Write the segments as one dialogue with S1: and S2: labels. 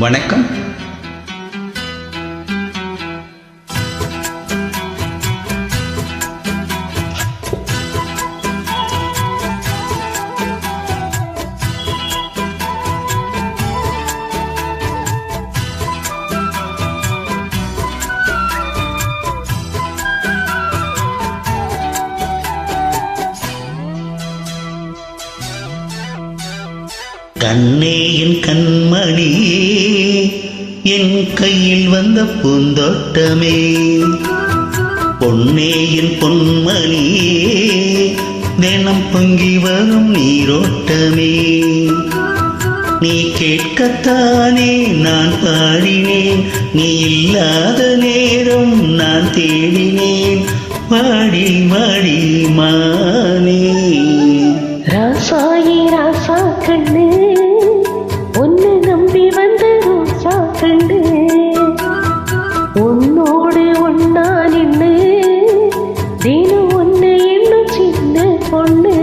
S1: வணக்கம். கண்ணே என் கண்மணியே, என் கையில் வந்த பூந்தோட்டமே, பொன்னே என் பொன்மணியே, தினம் பொங்கி வரும் நீரோட்டமே. நீ கேட்கத்தானே நான் பாடினேன், நீ இல்லாத நேரம் நான் தேடினேன், வாடி வாடி மானே.
S2: ராசாயி ராசா கண்ணு, ஒன்னு நம்பி வந்த ரோசா கண்ணு, உன்னோடு ஒன்னா நின்னு தினம் ஒன்னு இன்னும் சின்ன பொண்ணு.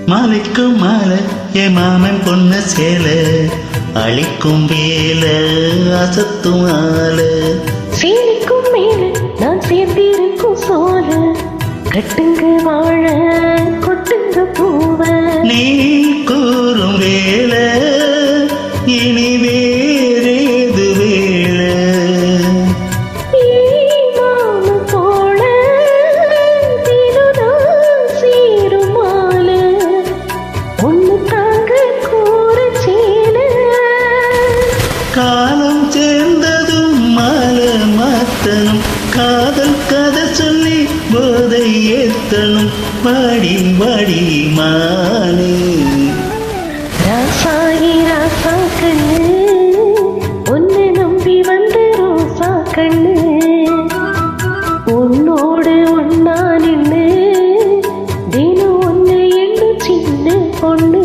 S1: மாலைக்கும் மாலை என் மாமன் பொண்ணு சேல, அழிக்கும் வேல அசத்தும் ஆல,
S2: சீனிக்கும் மேல நான் சேர்ந்திருக்கும் சோல, கட்டுங்க வாழ கொட்டுங்க பூவ.
S1: நீ கூறும் வேல இனி வேறேது வேல, காலம் சேர்ந்ததும் மாலை மாத்தனும், காதல் கதை சொல்லி போதை ஏத்தனும், வாடி வாடி மானே.
S2: ராசாயி ராசா கண்ணு, ஒன்னு நம்பி வந்த ரோசா கண்ணு, உன்னோடு ஒன்னா நின்னு தினம் ஒன்னு எண்ணு சின்ன பொண்ணு.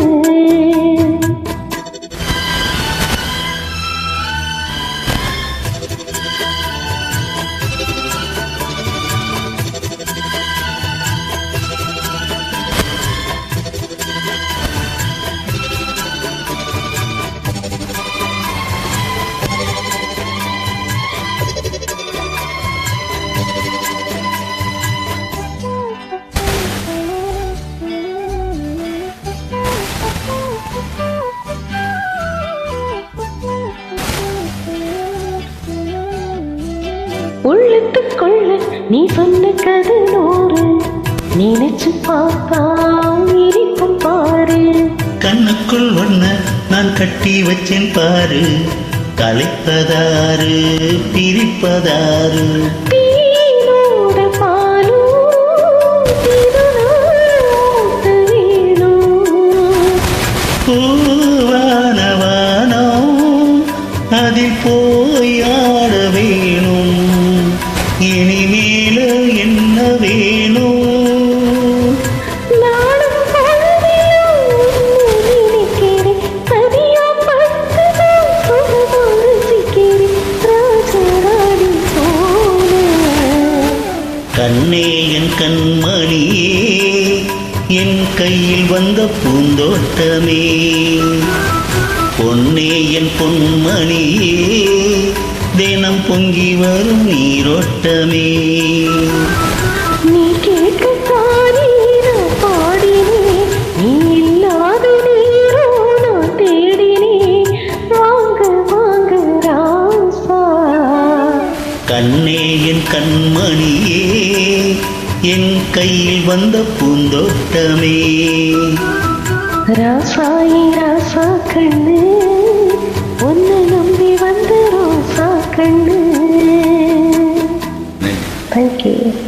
S2: உள்ளத்துக்குள்ள நீ சொன்ன கதை நூறு, நினைச்சு பார்த்தா இருக்கும் பாரு.
S1: கண்ணுக்குள் ஒன்ன நான் கட்டி வச்சேன் பாரு, கலைப்பதாரு பிரிப்பதாரு,
S2: தீனோட பாலும் திருநாட்டு வேணும்,
S1: பூவானவானோ அதில் போய் ஆட வேணும், இனிமேல என்ன வேணும். கண்ணே என் கண்மணியே, என் கையில் வந்த பூந்தோட்டமே, பொன்னே என் பொன்மணியே, தினம் பொங்கி வரும் நீரோட்டமே.
S2: நீ கேட்கத்தானே நான் பாடினேன், நீ இல்லாத நேரம் நான் தேடினேன், வாங்க வாங்க ராசா.
S1: கண்ணே என் கண்மணியே, என் கையில் வந்த பூந்தோட்டமே.
S2: ராசாயி ராசா கண்ணு, ஒன்னு நம்பி வந்த ரோசா கண்ணு. Thank you.